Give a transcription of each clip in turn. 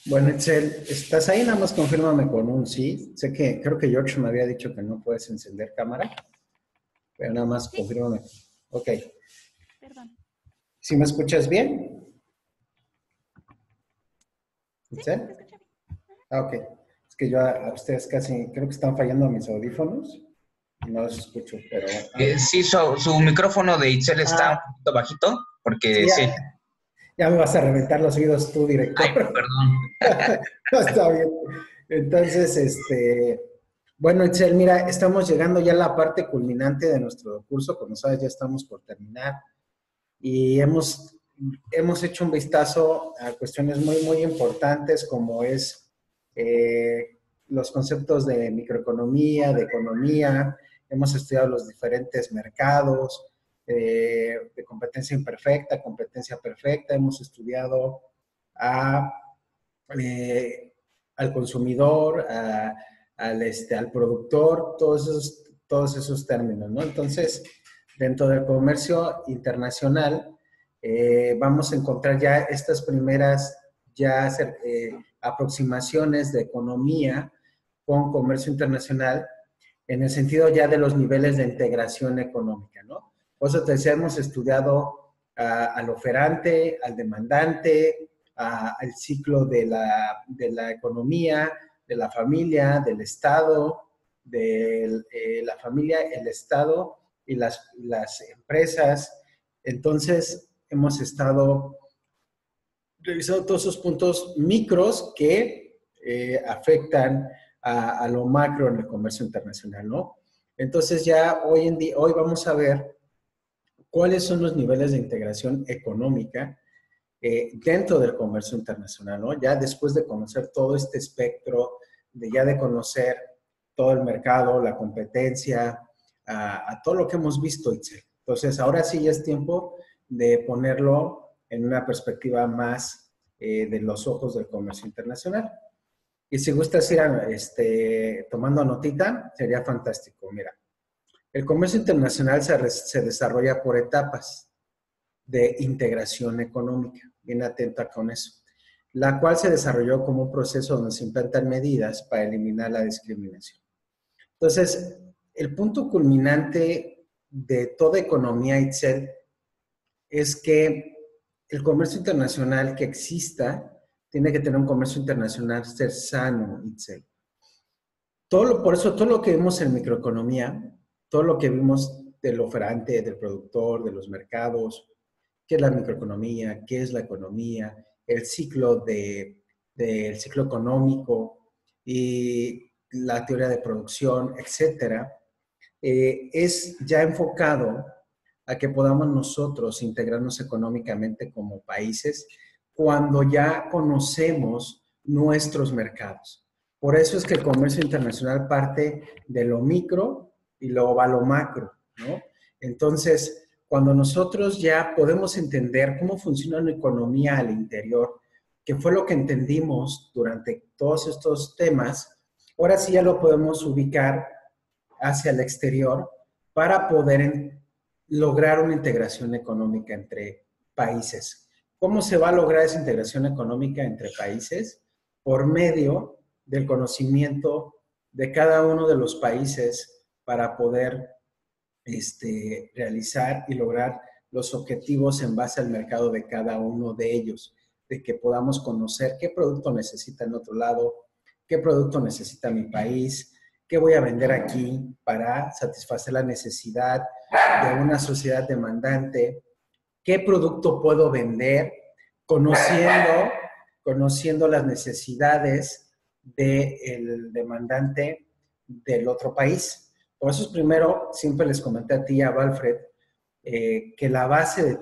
Bueno, Itzel, ¿estás ahí? Nada más confírmame con un sí. Sé que creo que George me había dicho que no puedes encender cámara, pero nada más Sí, confírmame. Ok. perdón. ¿Sí me escuchas bien, Sí, Itzel? se escucha bien. Ah, ok. Es que yo a ustedes casi creo que están fallando mis audífonos y no los escucho, pero... Sí, su micrófono de Itzel está un Ah, poquito bajito, sí, porque ya, sí. ya me vas a reventar los oídos tú, Ay, director. perdón. No, está bien. Entonces, bueno, Itzel, mira, estamos llegando ya a la parte culminante de nuestro curso. Como sabes, ya estamos por terminar y hemos hecho un vistazo a cuestiones muy, muy importantes como es los conceptos de microeconomía, de economía. Hemos estudiado los diferentes mercados de competencia imperfecta, competencia perfecta. Hemos estudiado a eh, al consumidor, al productor, todos esos términos, ¿no? Entonces, dentro del comercio internacional, vamos a encontrar ya estas primeras ya aproximaciones de economía con comercio internacional en el sentido ya de los niveles de integración económica, ¿no? Por eso te decía, hemos estudiado al oferante, al demandante, al ciclo de la economía, de la familia, del Estado, de la familia, el Estado y las empresas. Entonces, hemos estado revisando todos esos puntos micros que afectan a lo macro en el comercio internacional, ¿no? Entonces ya hoy vamos a ver cuáles son los niveles de integración económica dentro del comercio internacional, ¿no? Ya después de conocer todo este espectro, de conocer todo el mercado, la competencia, a todo lo que hemos visto, Itzel. Entonces, ahora sí ya es tiempo de ponerlo en una perspectiva más de los ojos del comercio internacional. Y si gustas ir tomando notita, sería fantástico. Mira, el comercio internacional se desarrolla por etapas de integración económica. Bien atenta con eso. La cual se desarrolló como un proceso donde se implantan medidas para eliminar la discriminación. Entonces, el punto culminante de toda economía, Itzel, es que el comercio internacional que exista tiene que tener un comercio internacional ser sano, Itzel. Por eso, todo lo que vimos en microeconomía, todo lo que vimos del oferante, del productor, de los mercados, qué es la microeconomía, qué es la economía, el del ciclo económico y la teoría de producción, etcétera, es ya enfocado a que podamos nosotros integrarnos económicamente como países cuando ya conocemos nuestros mercados. Por eso es que el comercio internacional parte de lo micro y luego va a lo macro, ¿no? Entonces, cuando nosotros ya podemos entender cómo funciona una economía al interior, que fue lo que entendimos durante todos estos temas, ahora sí ya lo podemos ubicar hacia el exterior para poder lograr una integración económica entre países. ¿Cómo se va a lograr esa integración económica entre países? Por medio del conocimiento de cada uno de los países para poder realizar y lograr los objetivos en base al mercado de cada uno de ellos, de que podamos conocer qué producto necesita en otro lado, qué producto necesita mi país, qué voy a vender aquí para satisfacer la necesidad de una sociedad demandante, qué producto puedo vender, conociendo, conociendo las necesidades del demandante del otro país. Por eso es primero, siempre les comenté a ti y a Valfred, que la base de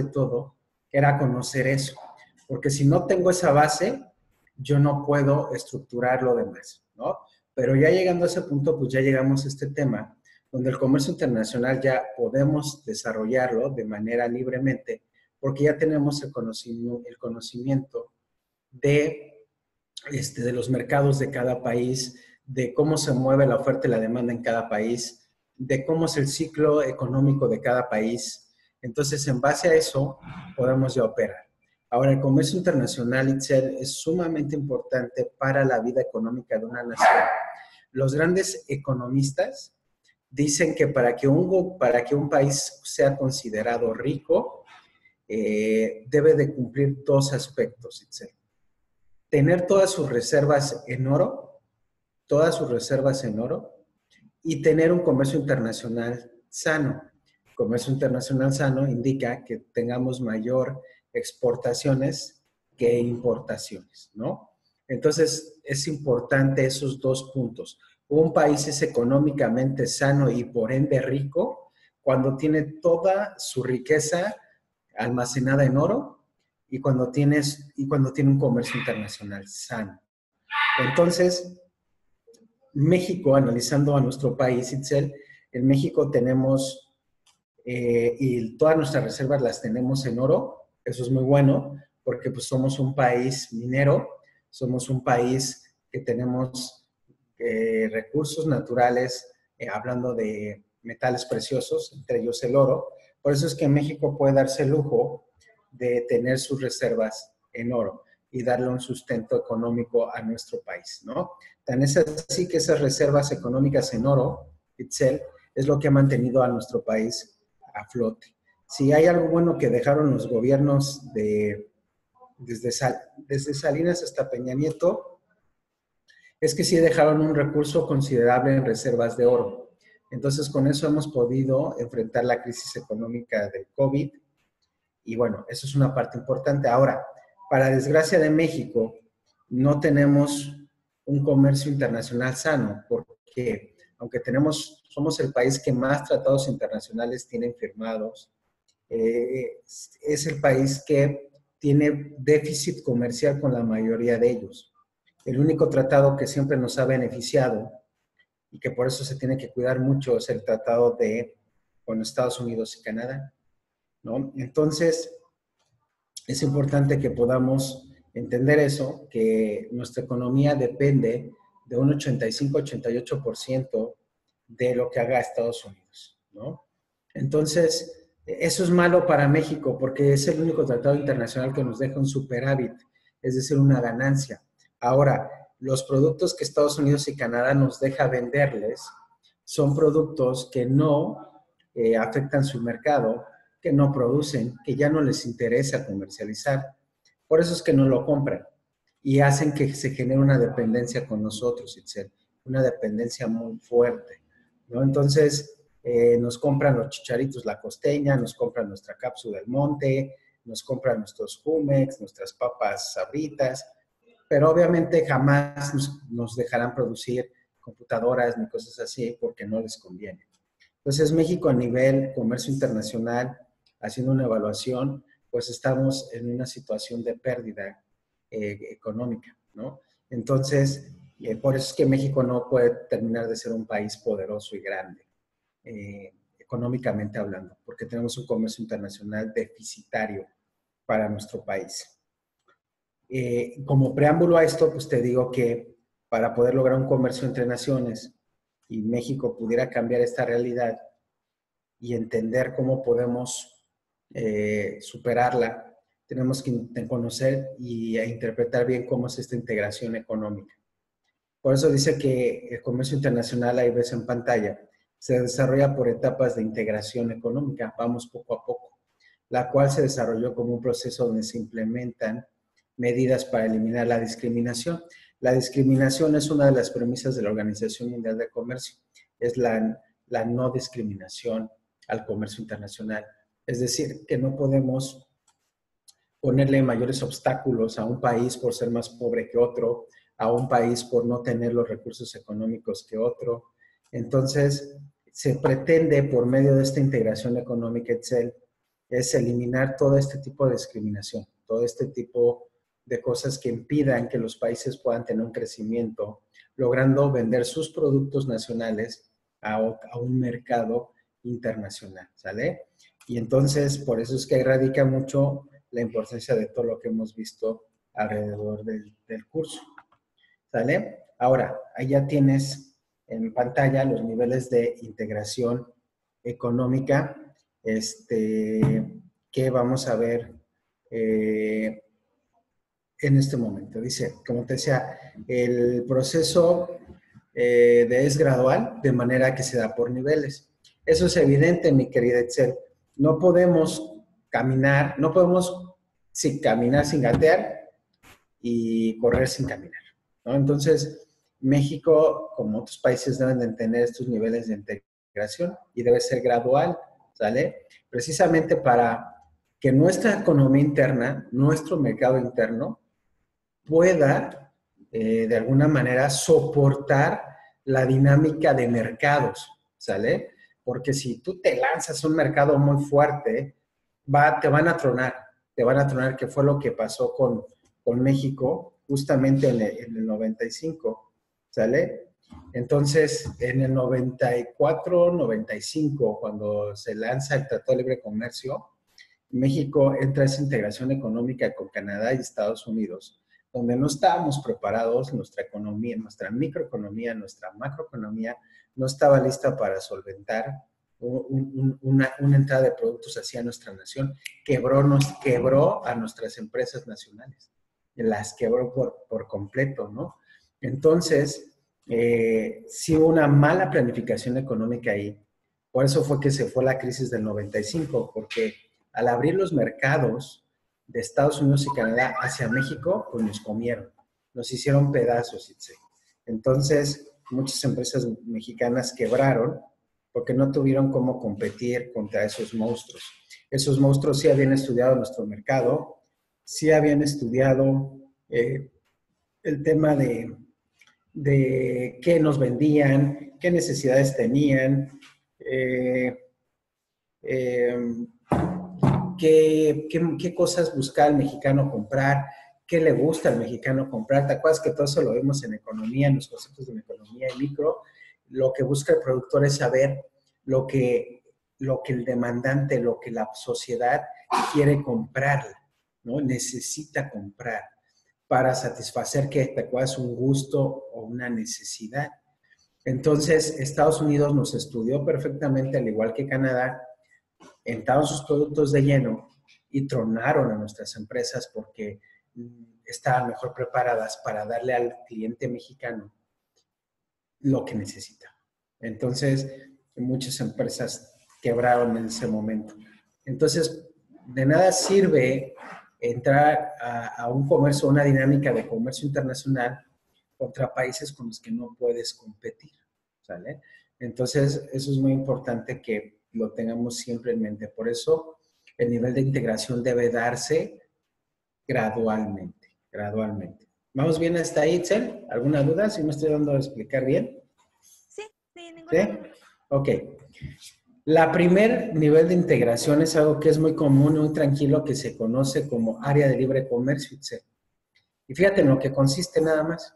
todo era conocer eso. Porque si no tengo esa base, yo no puedo estructurar lo demás, ¿no? Pero ya llegando a ese punto, pues ya llegamos a este tema, donde el comercio internacional ya podemos desarrollarlo de manera libremente, porque ya tenemos el conocimiento de los mercados de cada país, de cómo se mueve la oferta y la demanda en cada país, de cómo es el ciclo económico de cada país. Entonces, en base a eso, podemos ya operar. Ahora, el comercio internacional, Itzel, es sumamente importante para la vida económica de una nación. Los grandes economistas dicen que para que un país sea considerado rico, debe de cumplir dos aspectos, Itzel. Tener todas sus reservas en oro, y tener un comercio internacional sano. Comercio internacional sano indica que tengamos mayor exportaciones que importaciones, ¿no? Entonces, es importante esos dos puntos. Un país es económicamente sano y por ende rico cuando tiene toda su riqueza almacenada en oro y cuando tiene un comercio internacional sano. Entonces, México, analizando a nuestro país, Itzel, en México tenemos, y todas nuestras reservas las tenemos en oro. Eso es muy bueno, porque pues somos un país minero, somos un país que tenemos recursos naturales, hablando de metales preciosos, entre ellos el oro. Por eso es que México puede darse el lujo de tener sus reservas en oro y darle un sustento económico a nuestro país, ¿no? Tan es así que esas reservas económicas en oro, Itzel, es lo que ha mantenido a nuestro país a flote. Si hay algo bueno que dejaron los gobiernos desde Salinas hasta Peña Nieto, es que sí dejaron un recurso considerable en reservas de oro. Entonces, con eso hemos podido enfrentar la crisis económica del COVID. Y bueno, eso es una parte importante. Ahora, para desgracia de México, no tenemos un comercio internacional sano, porque aunque somos el país que más tratados internacionales tienen firmados, es el país que tiene déficit comercial con la mayoría de ellos. El único tratado que siempre nos ha beneficiado y que por eso se tiene que cuidar mucho es el tratado con Estados Unidos y Canadá, ¿no? Entonces, es importante que podamos entender eso, que nuestra economía depende de un 85-88% de lo que haga Estados Unidos, ¿no? Entonces, eso es malo para México porque es el único tratado internacional que nos deja un superávit, es decir, una ganancia. Ahora, los productos que Estados Unidos y Canadá nos deja venderles son productos que no afectan su mercado, que no producen, que ya no les interesa comercializar. Por eso es que no lo compran y hacen que se genere una dependencia con nosotros, Itzel, una dependencia muy fuerte, ¿no? Entonces, nos compran los chicharitos La Costeña, nos compran nuestra cápsula del monte, nos compran nuestros Jumex, nuestras papas Sabritas, pero obviamente jamás nos dejarán producir computadoras ni cosas así porque no les conviene. Entonces, México a nivel comercio internacional, haciendo una evaluación, pues estamos en una situación de pérdida económica, ¿no? Entonces, por eso es que México no puede terminar de ser un país poderoso y grande, económicamente hablando, porque tenemos un comercio internacional deficitario para nuestro país. Como preámbulo a esto, pues te digo que para poder lograr un comercio entre naciones y México pudiera cambiar esta realidad y entender cómo podemos superarla, tenemos que conocer y interpretar bien cómo es esta integración económica. Por eso dice que el comercio internacional, ahí ves en pantalla, se desarrolla por etapas de integración económica, vamos poco a poco, la cual se desarrolló como un proceso donde se implementan medidas para eliminar la discriminación. La discriminación es una de las premisas de la Organización Mundial de Comercio, es la no discriminación al comercio internacional. Es decir, que no podemos ponerle mayores obstáculos a un país por ser más pobre que otro, a un país por no tener los recursos económicos que otro. Entonces, se pretende por medio de esta integración económica, Itzel, es eliminar todo este tipo de discriminación, todo este tipo de cosas que impidan que los países puedan tener un crecimiento, logrando vender sus productos nacionales a un mercado internacional, ¿sale? Y entonces, por eso es que radica mucho la importancia de todo lo que hemos visto alrededor del curso, ¿sale? Ahora, ahí ya tienes en pantalla los niveles de integración económica, que vamos a ver en este momento. Dice, como te decía, el proceso es gradual, de manera que se da por niveles. Eso es evidente, mi querida Excel. No podemos caminar, no podemos caminar sin gatear y correr sin caminar, ¿no? Entonces, México, como otros países, deben de tener estos niveles de integración y debe ser gradual, ¿sale? Precisamente para que nuestra economía interna, nuestro mercado interno, pueda, de alguna manera, soportar la dinámica de mercados, ¿sale? Porque si tú te lanzas a un mercado muy fuerte, te van a tronar, que fue lo que pasó con México justamente en el 95, ¿sale? Entonces, en el 94, 95, cuando se lanza el Tratado de Libre Comercio, México entra a esa integración económica con Canadá y Estados Unidos, donde no estábamos preparados, nuestra economía, nuestra microeconomía, nuestra macroeconomía no estaba lista para solventar una entrada de productos hacia nuestra nación. Quebró a nuestras empresas nacionales, las quebró por completo, ¿no? Entonces, sí hubo una mala planificación económica ahí. Por eso fue que se fue la crisis del 95, porque al abrir los mercados de Estados Unidos y Canadá hacia México, pues nos comieron, nos hicieron pedazos. Entonces, muchas empresas mexicanas quebraron porque no tuvieron cómo competir contra esos monstruos. Esos monstruos sí habían estudiado nuestro mercado, sí habían estudiado el tema de qué nos vendían, qué necesidades tenían, qué cosas busca el mexicano comprar, qué le gusta al mexicano comprar. ¿Te acuerdas que todo eso lo vemos en economía, en los conceptos de economía y micro? Lo que busca el productor es saber lo que el demandante, lo que la sociedad quiere comprar, ¿no? Necesita comprar para satisfacer, que te acuerdas, un gusto o una necesidad. Entonces, Estados Unidos nos estudió perfectamente, al igual que Canadá, entraron sus productos de lleno y tronaron a nuestras empresas porque estaban mejor preparadas para darle al cliente mexicano lo que necesita. Entonces, muchas empresas quebraron en ese momento. Entonces, de nada sirve entrar a un comercio, una dinámica de comercio internacional contra países con los que no puedes competir, ¿sale? Entonces, eso es muy importante que lo tengamos siempre en mente. Por eso, el nivel de integración debe darse gradualmente, gradualmente. ¿Vamos bien hasta ahí, Itzel? ¿Alguna duda? ¿Si me estoy dando a explicar bien? Sí, sin ¿Sí? ninguna duda. Ok. La primer nivel de integración es algo que es muy común, muy tranquilo, que se conoce como área de libre comercio, Itzel. Y fíjate en lo que consiste nada más,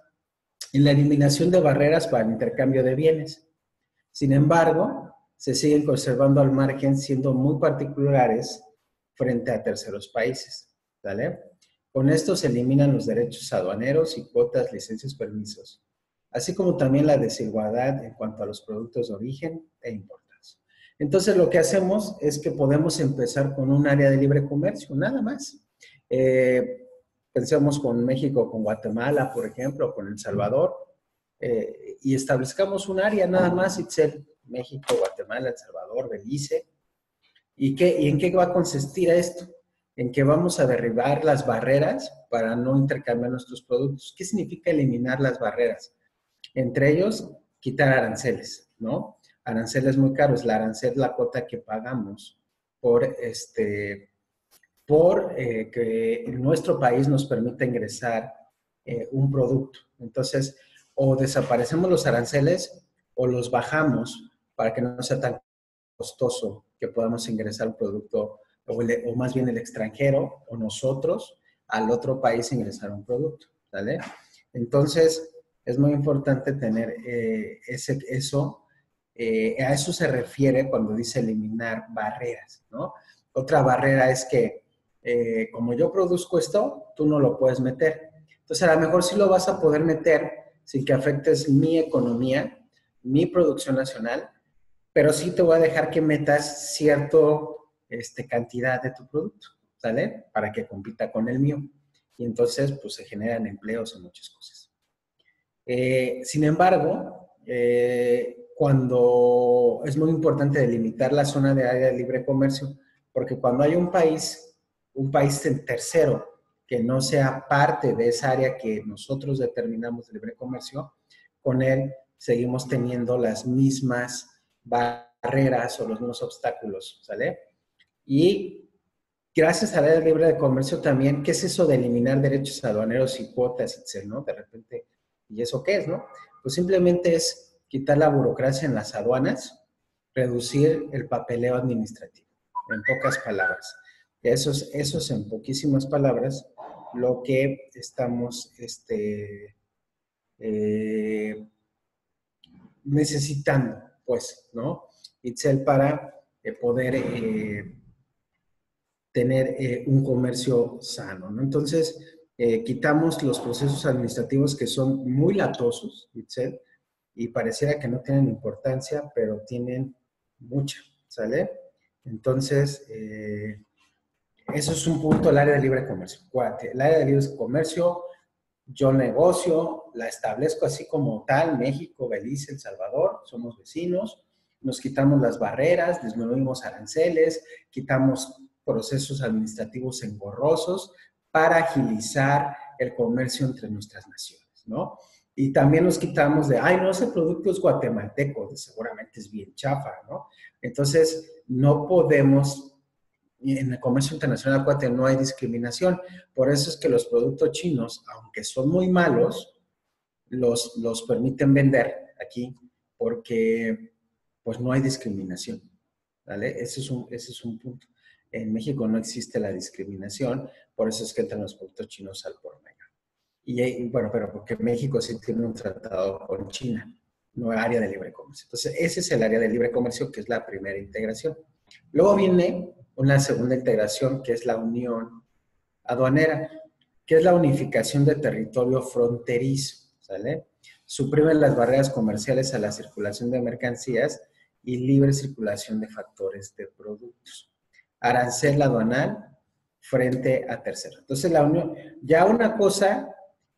en la eliminación de barreras para el intercambio de bienes. Sin embargo, se siguen conservando al margen, siendo muy particulares frente a terceros países, ¿vale? Con esto se eliminan los derechos aduaneros y cuotas, licencias, permisos, así como también la desigualdad en cuanto a los productos de origen e importados. Entonces, lo que hacemos es que podemos empezar con un área de libre comercio, nada más. Pensemos con México, con Guatemala, por ejemplo, con El Salvador, y establezcamos un área nada más, Itzel, México, Guatemala, El Salvador, Belice. ¿Y en qué va a consistir esto? En que vamos a derribar las barreras para no intercambiar nuestros productos. ¿Qué significa eliminar las barreras? Entre ellos, quitar aranceles, ¿no? Aranceles muy caros. La arancel es la cuota que pagamos por que nuestro país nos permita ingresar un producto. Entonces, o desaparecemos los aranceles o los bajamos para que no sea tan costoso que podamos ingresar un producto, o más bien el extranjero o nosotros al otro país ingresar un producto, ¿vale? Entonces, es muy importante tener eso. A eso se refiere cuando dice eliminar barreras, ¿no? Otra barrera es que como yo produzco esto, tú no lo puedes meter. Entonces, a lo mejor sí lo vas a poder meter sin que afectes mi economía, mi producción nacional, pero sí te voy a dejar que metas cierta cantidad de tu producto, ¿sale? Para que compita con el mío. y entonces pues se generan empleos en muchas cosas. Sin embargo, cuando es muy importante delimitar la zona de área de libre comercio, porque cuando hay un país tercero que no sea parte de esa área que nosotros determinamos de libre comercio, con él seguimos teniendo las mismas barreras o los mismos obstáculos, ¿sale? Y gracias a la área libre de comercio también, ¿qué es eso de eliminar derechos aduaneros y cuotas, etcétera, ¿no? De repente, ¿y eso qué es, no? Pues simplemente es quitar la burocracia en las aduanas, reducir el papeleo administrativo, en pocas palabras. Eso es en poquísimas palabras lo que estamos necesitando, pues, ¿no? Itzel, para poder tener un comercio sano, ¿no? Entonces, quitamos los procesos administrativos que son muy latosos, Itzel, y pareciera que no tienen importancia, pero tienen mucha, ¿sale? Entonces, eso es un punto del área de libre comercio. Acuérdate, el área de libre comercio, yo negocio, la establezco así como tal, México, Belice, El Salvador, somos vecinos, nos quitamos las barreras, disminuimos aranceles, quitamos procesos administrativos engorrosos para agilizar el comercio entre nuestras naciones, ¿no? Y también nos quitamos de, ay, no, ese producto es guatemalteco, seguramente es bien chafa, ¿no? Entonces, no podemos, en el comercio internacional, acuérdate, no hay discriminación. Por eso es que los productos chinos, aunque son muy malos, los permiten vender aquí porque pues no hay discriminación, ¿vale? Ese es un punto. En México no existe la discriminación, por eso es que entran los productos chinos al por mayor. Y bueno, pero porque México sí tiene un tratado con China, no área de libre comercio. Entonces, ese es el área de libre comercio, que es la primera integración. Luego viene una segunda integración, que es la unión aduanera, que es la unificación de territorio fronterizo, ¿sale? Suprime las barreras comerciales a la circulación de mercancías y libre circulación de factores de productos. Arancel aduanal frente a terceros. Entonces, la unión, ya una cosa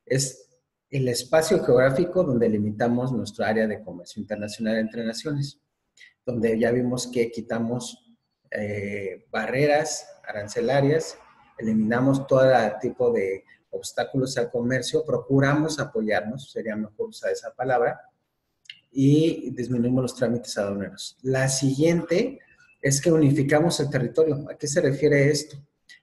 es el espacio geográfico donde limitamos nuestra área de comercio internacional entre naciones, donde ya vimos que quitamos barreras arancelarias, eliminamos todo tipo de obstáculos al comercio, procuramos apoyarnos, sería mejor usar esa palabra, y disminuimos los trámites aduaneros. La siguiente es que unificamos el territorio. ¿A qué se refiere esto?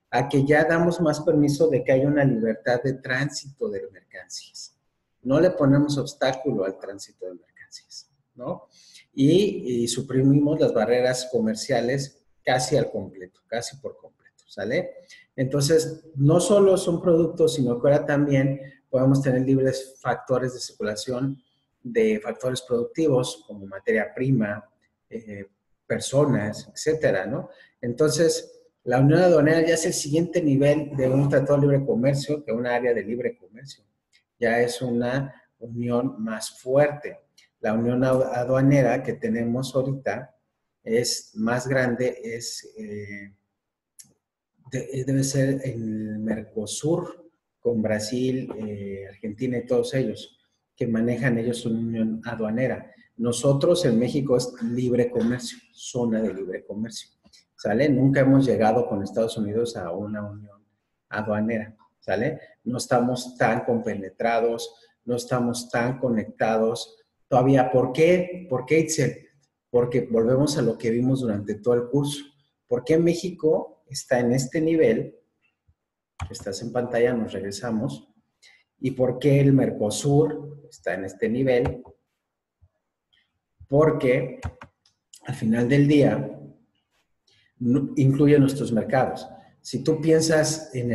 A que ya damos más permiso de que haya una libertad de tránsito de mercancías. No le ponemos obstáculo al tránsito de mercancías, ¿no? Y suprimimos las barreras comerciales casi al completo, casi por completo, ¿sale? Entonces, no solo son productos, sino que ahora también podemos tener libres factores de circulación de factores productivos como materia prima, personas, etcétera, ¿no? Entonces, la unión aduanera ya es el siguiente nivel de un tratado de libre comercio que un área de libre comercio. Ya es una unión más fuerte. La unión aduanera que tenemos ahorita es más grande, debe ser el Mercosur con Brasil, Argentina y todos ellos, que manejan ellos una unión aduanera. Nosotros en México es libre comercio, zona de libre comercio, ¿sale? Nunca hemos llegado con Estados Unidos a una unión aduanera, ¿sale? No estamos tan compenetrados, no estamos tan conectados todavía. ¿Por qué? ¿Por qué, Itzel? Porque volvemos a lo que vimos durante todo el curso. ¿Por qué México está en este nivel? Estás en pantalla, nos regresamos. ¿Y por qué el Mercosur está en este nivel? Porque al final del día incluye nuestros mercados. Si tú piensas en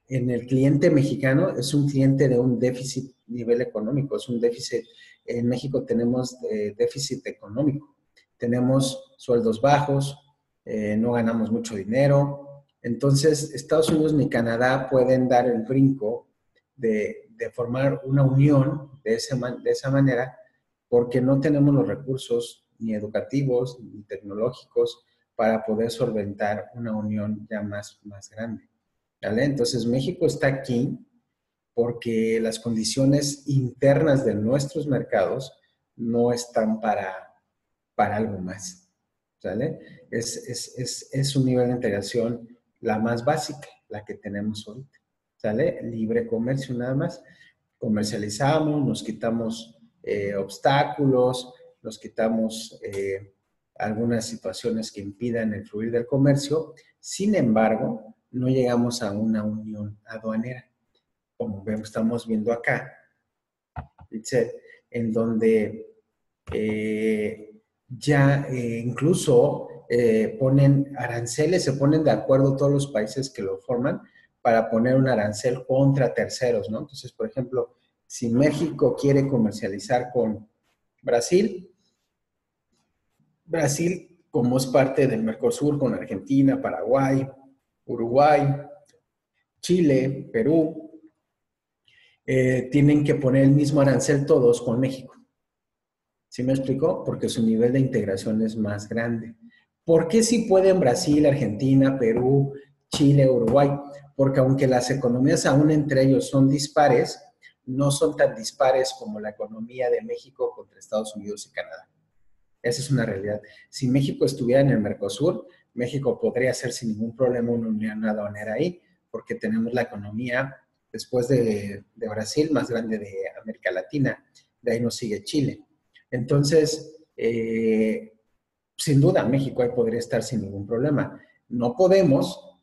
el cliente mexicano, es un cliente de un déficit nivel económico, es un déficit. En México tenemos déficit económico, tenemos sueldos bajos, no ganamos mucho dinero. Entonces, Estados Unidos ni Canadá pueden dar el brinco de formar una unión de esa manera, porque no tenemos los recursos ni educativos ni tecnológicos para poder solventar una unión ya más grande. ¿vale? Entonces México está aquí porque las condiciones internas de nuestros mercados no están para algo más, ¿sale? Es un nivel de integración la más básica, la que tenemos ahorita, ¿sale? Libre comercio nada más. Comercializamos, nos quitamos obstáculos, nos quitamos algunas situaciones que impidan el fluir del comercio. Sin embargo, no llegamos a una unión aduanera, como estamos viendo acá, en donde ya incluso ponen aranceles, se ponen de acuerdo todos los países que lo forman para poner un arancel contra terceros, ¿no? Entonces, por ejemplo, si México quiere comercializar con Brasil, Brasil, como es parte del Mercosur, con Argentina, Paraguay, Uruguay, Chile, Perú, tienen que poner el mismo arancel todos con México. ¿Sí me explicó? Porque su nivel de integración es más grande. ¿Por qué sí pueden Brasil, Argentina, Perú, Chile, Uruguay? Porque aunque las economías aún entre ellos son dispares, no son tan dispares como la economía de México contra Estados Unidos y Canadá. Esa es una realidad. Si México estuviera en el Mercosur, México podría hacer sin ningún problema una unión aduanera ahí, porque tenemos la economía, después de Brasil, más grande de América Latina. De ahí nos sigue Chile. Entonces, sin duda, México ahí podría estar sin ningún problema. No podemos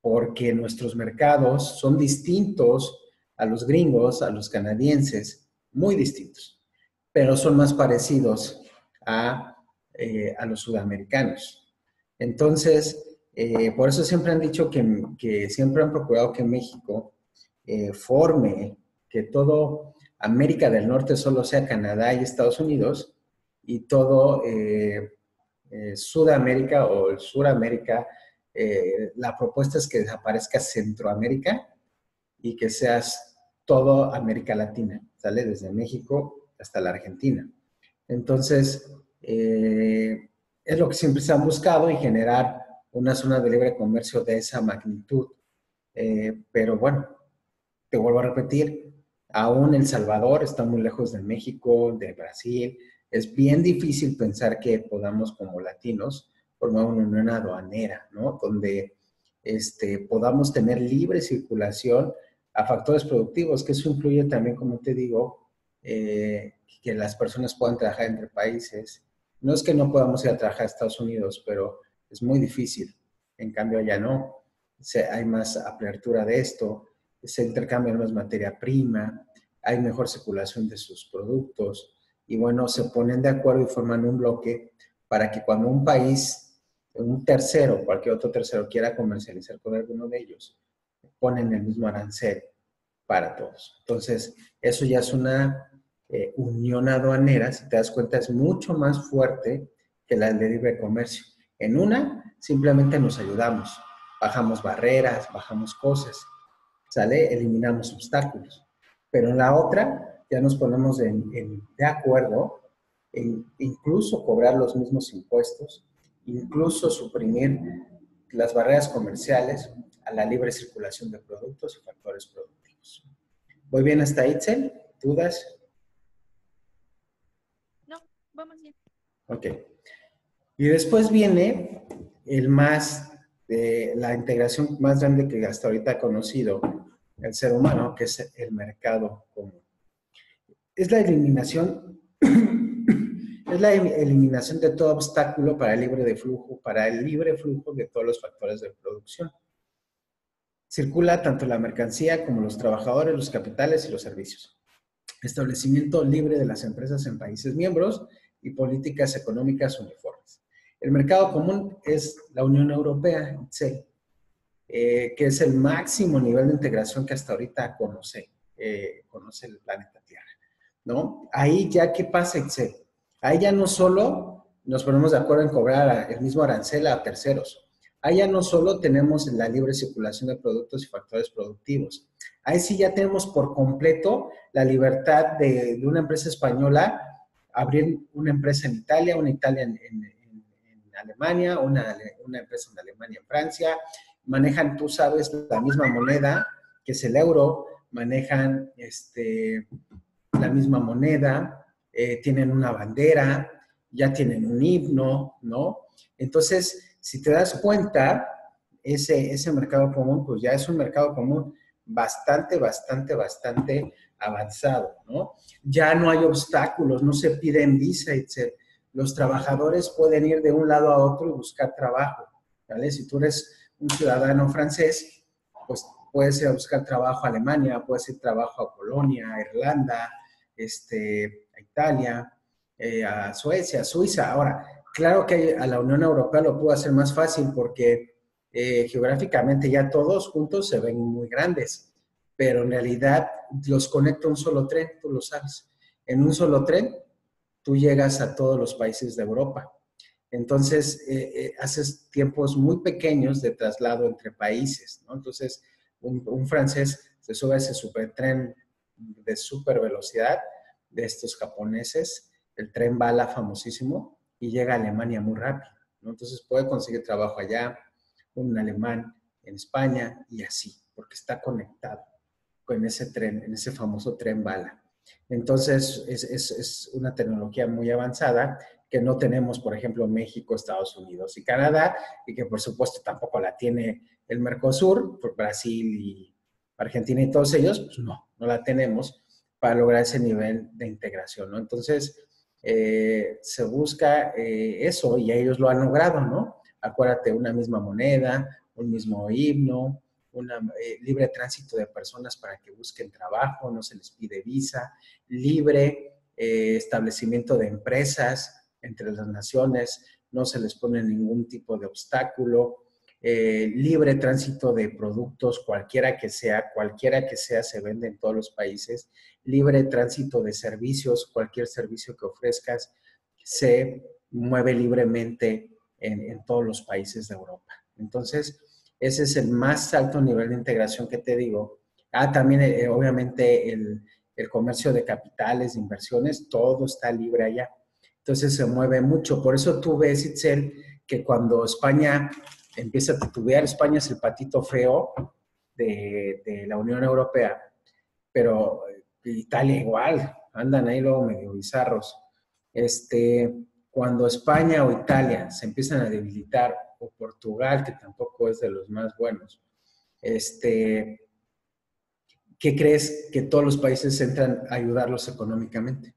porque nuestros mercados son distintos a los gringos, a los canadienses, muy distintos, pero son más parecidos a los sudamericanos. Entonces, por eso siempre han dicho que siempre han procurado que México forme, que todo América del Norte solo sea Canadá y Estados Unidos, y todo Sudamérica o Suramérica, la propuesta es que desaparezca Centroamérica y que seas todo América Latina, ¿sale? Desde México hasta la Argentina. Entonces, es lo que siempre se han buscado y generar una zona de libre comercio de esa magnitud. Pero bueno, te vuelvo a repetir, aún El Salvador está muy lejos de México, de Brasil. Es bien difícil pensar que podamos como latinos formar una unión aduanera, ¿no? Donde podamos tener libre circulación a factores productivos, que eso incluye también, como te digo, que las personas puedan trabajar entre países. No es que no podamos ir a trabajar a Estados Unidos, pero es muy difícil. En cambio, allá no. Hay más apertura de esto, se intercambia más materia prima, hay mejor circulación de sus productos y bueno, se ponen de acuerdo y forman un bloque para que cuando un país, un tercero, cualquier otro tercero quiera comercializar con alguno de ellos, ponen el mismo arancel para todos. Entonces, eso ya es una unión aduanera, si te das cuenta, es mucho más fuerte que la de libre comercio. En una, simplemente nos ayudamos, bajamos barreras, bajamos cosas, ¿sale? Eliminamos obstáculos. Pero en la otra, ya nos ponemos de acuerdo en incluso cobrar los mismos impuestos, incluso suprimir las barreras comerciales a la libre circulación de productos y factores productivos. ¿Voy bien hasta ahí, Itzel? ¿Dudas? No, vamos bien. Ok. Y después viene la integración más grande que hasta ahorita ha conocido el ser humano, que es el mercado común. Es la eliminación, es la eliminación de todo obstáculo para el libre flujo de todos los factores de producción. Circula tanto la mercancía como los trabajadores, los capitales y los servicios. Establecimiento libre de las empresas en países miembros y políticas económicas uniformes. El mercado común es la Unión Europea, que es el máximo nivel de integración que hasta ahorita conoce el planeta Tierra, ¿no? Ahí ya, ¿qué pasa, Itzel? Ahí ya no solo nos ponemos de acuerdo en cobrar el mismo arancel a terceros, ahí ya no solo tenemos la libre circulación de productos y factores productivos, ahí sí ya tenemos por completo la libertad de una empresa española abrir una empresa en Italia, una Italia en Alemania, una empresa en Alemania en Francia, manejan, tú sabes, la misma moneda que es el euro, manejan la misma moneda, tienen una bandera, ya tienen un himno, ¿no? Entonces, si te das cuenta, ese mercado común, pues ya es un mercado común bastante avanzado, ¿no? Ya no hay obstáculos, no se piden visa, etc. Los trabajadores pueden ir de un lado a otro y buscar trabajo, ¿vale? Si tú eres un ciudadano francés, pues puedes ir a buscar trabajo a Alemania, puedes ir trabajo a Polonia, a Irlanda, a Italia, a Suecia, a Suiza. Ahora, claro que a la Unión Europea lo pudo hacer más fácil porque geográficamente ya todos juntos se ven muy grandes, pero en realidad los conecta un solo tren, tú lo sabes. En un solo tren tú llegas a todos los países de Europa. Entonces, haces tiempos muy pequeños de traslado entre países, ¿no? Entonces, un francés se sube a ese supertren de super velocidad de estos japoneses, el tren bala famosísimo, y llega a Alemania muy rápido, ¿no? Entonces, puede conseguir trabajo allá, un alemán en España y así, porque está conectado con ese tren, en ese famoso tren bala. Entonces, es una tecnología muy avanzada que no tenemos, por ejemplo, México, Estados Unidos y Canadá, y que por supuesto tampoco la tiene el Mercosur, por Brasil y Argentina y todos ellos, pues no la tenemos para lograr ese nivel de integración, ¿no? Entonces, se busca eso y ellos lo han logrado, ¿no? Acuérdate, una misma moneda, un mismo himno, un libre tránsito de personas para que busquen trabajo, no se les pide visa, libre establecimiento de empresas entre las naciones, no se les pone ningún tipo de obstáculo, libre tránsito de productos, cualquiera que sea, se vende en todos los países, libre tránsito de servicios, cualquier servicio que ofrezcas se mueve libremente en todos los países de Europa. Entonces, ese es el más alto nivel de integración que te digo. También obviamente el comercio de capitales, de inversiones, todo está libre allá. Entonces se mueve mucho. Por eso tú ves, Itzel, que cuando España empieza a titubear, España es el patito feo de la Unión Europea, pero Italia igual, andan ahí luego medio bizarros. Cuando España o Italia se empiezan a debilitar, o Portugal, que tampoco es de los más buenos, ¿qué crees? Que todos los países entran a ayudarlos económicamente,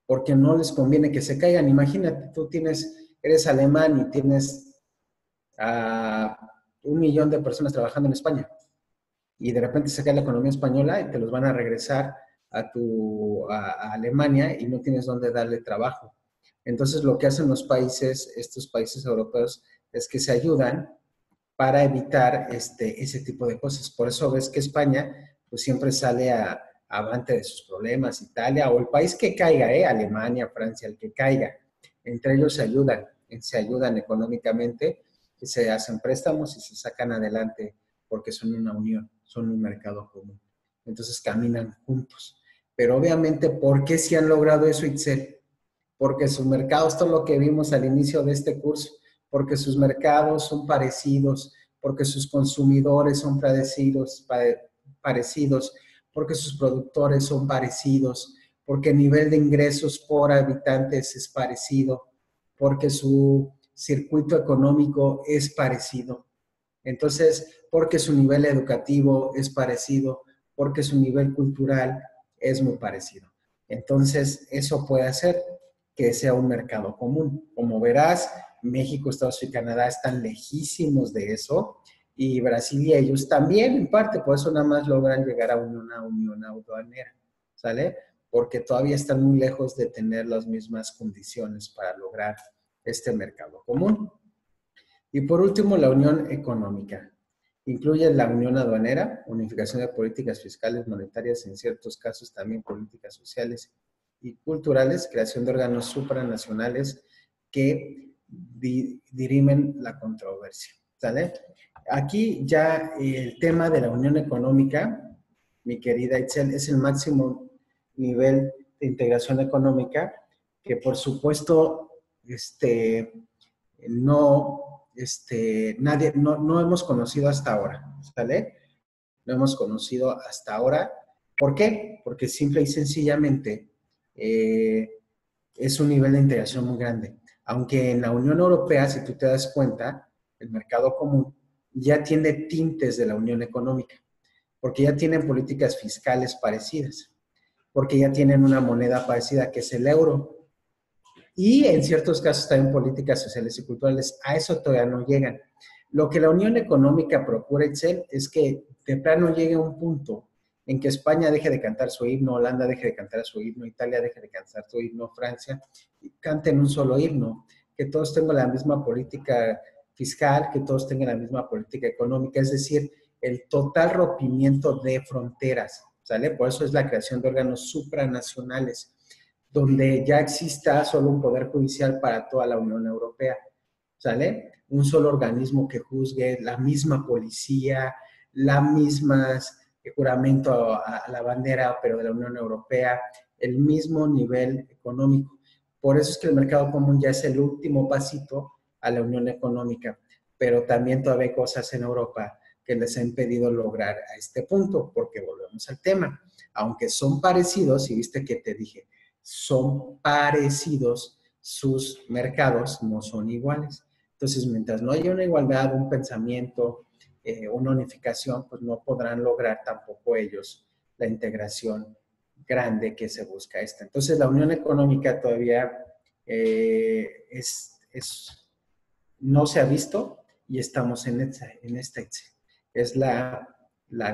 porque no les conviene que se caigan. Imagínate, tú eres alemán y tienes a 1 millón de personas trabajando en España, y de repente se cae la economía española y te los van a regresar a Alemania y no tienes dónde darle trabajo. Entonces, lo que hacen los países, estos países europeos, es que se ayudan para evitar ese tipo de cosas. Por eso ves que España pues siempre sale avante de sus problemas, Italia o el país que caiga, Alemania, Francia, el que caiga. Entre ellos se ayudan económicamente, y se hacen préstamos y se sacan adelante porque son una unión, son un mercado común. Entonces caminan juntos. Pero obviamente, ¿por qué se han logrado eso, Itzel? Porque sus mercados, todo lo que vimos al inicio de este curso, porque sus mercados son parecidos, porque sus consumidores son parecidos, porque sus productores son parecidos, porque el nivel de ingresos por habitantes es parecido, porque su circuito económico es parecido. Entonces, porque su nivel educativo es parecido, porque su nivel cultural es muy parecido. Entonces, eso puede hacer que sea un mercado común. Como verás, México, Estados Unidos y Canadá están lejísimos de eso, y Brasil y ellos también, en parte, por eso nada más logran llegar a una unión aduanera, ¿sale? Porque todavía están muy lejos de tener las mismas condiciones para lograr este mercado común. Y por último, la unión económica. Incluye la unión aduanera, unificación de políticas fiscales, monetarias, en ciertos casos también políticas sociales y culturales, creación de órganos supranacionales que dirimen la controversia. ¿Sale? Aquí ya el tema de la unión económica, mi querida Itzel, es el máximo nivel de integración económica que por supuesto no nadie, no hemos conocido hasta ahora, ¿sale? No hemos conocido hasta ahora. ¿Por qué? Porque simple y sencillamente es un nivel de integración muy grande. Aunque en la Unión Europea, si tú te das cuenta, el mercado común ya tiene tintes de la Unión Económica, porque ya tienen políticas fiscales parecidas, porque ya tienen una moneda parecida que es el euro, y en ciertos casos también políticas sociales y culturales. A eso todavía no llegan. Lo que la Unión Económica procura, Excel, es que de plano llegue a un punto en que España deje de cantar su himno, Holanda deje de cantar su himno, Italia deje de cantar su himno, Francia, y canten un solo himno, que todos tengan la misma política fiscal, que todos tengan la misma política económica, es decir, el total rompimiento de fronteras, ¿sale? Por eso es la creación de órganos supranacionales, donde ya exista solo un poder judicial para toda la Unión Europea, ¿sale? Un solo organismo que juzgue, la misma policía, la misma juramento a la bandera, pero de la Unión Europea, el mismo nivel económico. Por eso es que el mercado común ya es el último pasito a la Unión Económica, pero también todavía hay cosas en Europa que les ha impedido lograr a este punto, porque volvemos al tema. Aunque son parecidos, y viste que te dije, son parecidos, sus mercados no son iguales. Entonces, mientras no haya una igualdad, un pensamiento, una unificación, pues no podrán lograr tampoco ellos la integración grande que se busca esta. Entonces, la unión económica todavía no se ha visto y estamos en esta. Es la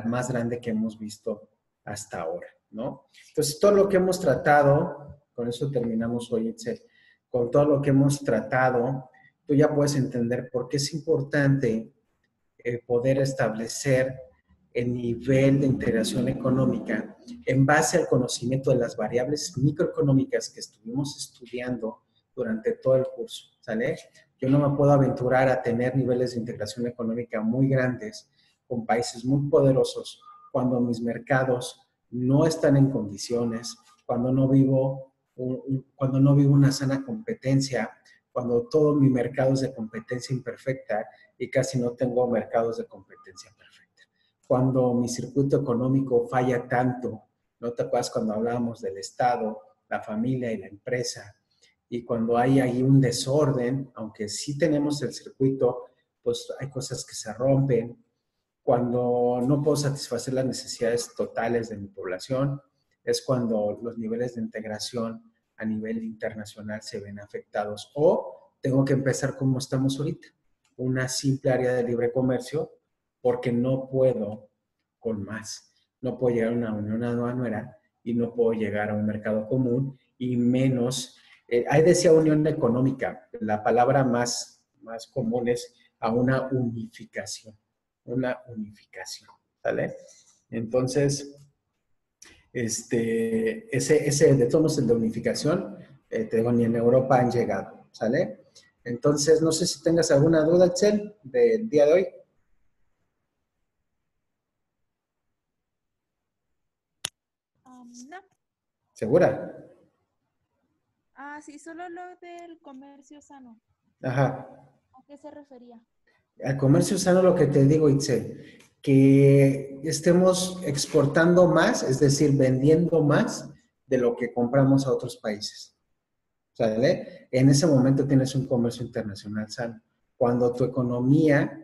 más grande que hemos visto hasta ahora, ¿no? Entonces, todo lo que hemos tratado, con eso terminamos hoy, Itzel, con todo lo que hemos tratado, tú ya puedes entender por qué es importante poder establecer el nivel de integración económica en base al conocimiento de las variables microeconómicas que estuvimos estudiando durante todo el curso, ¿sale? Yo no me puedo aventurar a tener niveles de integración económica muy grandes con países muy poderosos cuando mis mercados no están en condiciones, cuando no vivo una sana competencia, cuando todo mi mercado es de competencia imperfecta y casi no tengo mercados de competencia perfecta. Cuando mi circuito económico falla tanto, ¿no te acuerdas cuando hablábamos del Estado, la familia y la empresa? Y cuando hay ahí un desorden, aunque sí tenemos el circuito, pues hay cosas que se rompen. Cuando no puedo satisfacer las necesidades totales de mi población, es cuando los niveles de integración a nivel internacional se ven afectados. O tengo que empezar como estamos ahorita, una simple área de libre comercio, porque no puedo con más. No puedo llegar a una unión aduanera y no puedo llegar a un mercado común y menos. Ahí decía unión económica, la palabra más común es a una unificación. Una unificación, ¿sale? Entonces, de todos el de unificación, te digo, ni en Europa han llegado, ¿sale? Entonces, no sé si tengas alguna duda, Excel, del día de hoy. No. ¿Segura? Sí, solo lo del comercio sano. Ajá. ¿A qué se refería? Al comercio sano, lo que te digo, Itzel, que estemos exportando más, es decir, vendiendo más de lo que compramos a otros países. ¿Sale? En ese momento tienes un comercio internacional sano. Cuando tu economía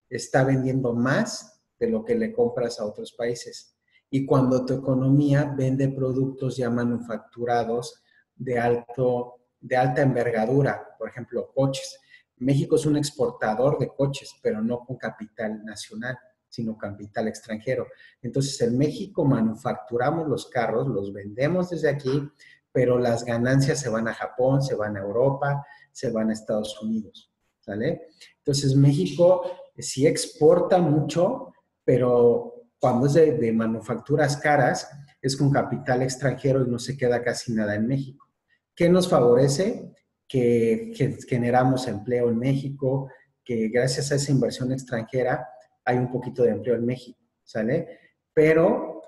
está vendiendo más de lo que le compras a otros países. Y cuando tu economía vende productos ya manufacturados de alta envergadura, por ejemplo, coches. México es un exportador de coches, pero no con capital nacional, sino capital extranjero. Entonces, en México manufacturamos los carros, los vendemos desde aquí, pero las ganancias se van a Japón, se van a Europa, se van a Estados Unidos, ¿sale? Entonces, México sí exporta mucho, pero cuando es de manufacturas caras, es con capital extranjero y no se queda casi nada en México. ¿Qué nos favorece? Que generamos empleo en México, que gracias a esa inversión extranjera hay un poquito de empleo en México, ¿sale? Pero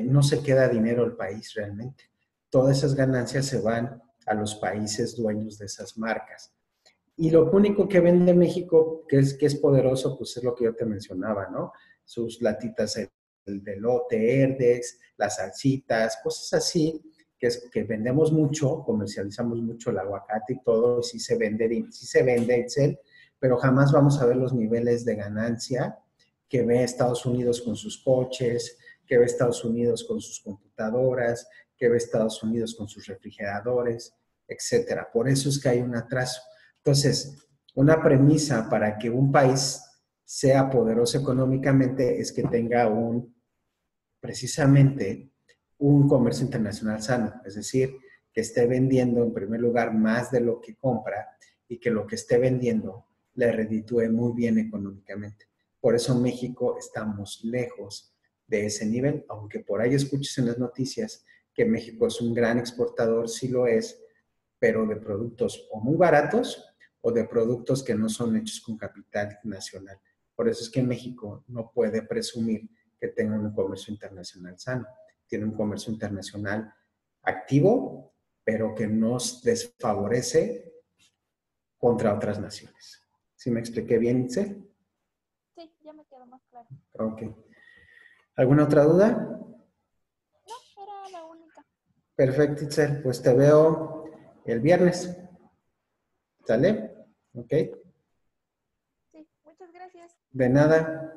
no se queda dinero el país realmente. Todas esas ganancias se van a los países dueños de esas marcas. Y lo único que vende México, que es poderoso, pues es lo que yo te mencionaba, ¿no? Sus latitas de elote, Herdex, las salsitas, cosas así, que vendemos mucho, comercializamos mucho el aguacate y todo, y sí se vende, Itzel, pero jamás vamos a ver los niveles de ganancia que ve Estados Unidos con sus coches, que ve Estados Unidos con sus computadoras, que ve Estados Unidos con sus refrigeradores, etcétera. Por eso es que hay un atraso. Entonces, una premisa para que un país sea poderoso económicamente es que tenga precisamente un comercio internacional sano, es decir, que esté vendiendo en primer lugar más de lo que compra y que lo que esté vendiendo le reditúe muy bien económicamente. Por eso México estamos lejos de ese nivel, aunque por ahí escuches en las noticias que México es un gran exportador, sí lo es, pero de productos o muy baratos o de productos que no son hechos con capital nacional. Por eso es que México no puede presumir que tenga un comercio internacional sano. Tiene un comercio internacional activo, pero que nos desfavorece contra otras naciones. ¿Sí me expliqué bien, Itzel? Sí, ya me quedó más claro. Ok. ¿Alguna otra duda? No, era la única. Perfecto, Itzel. Pues te veo el viernes. ¿Sale? Ok. Sí, muchas gracias. De nada.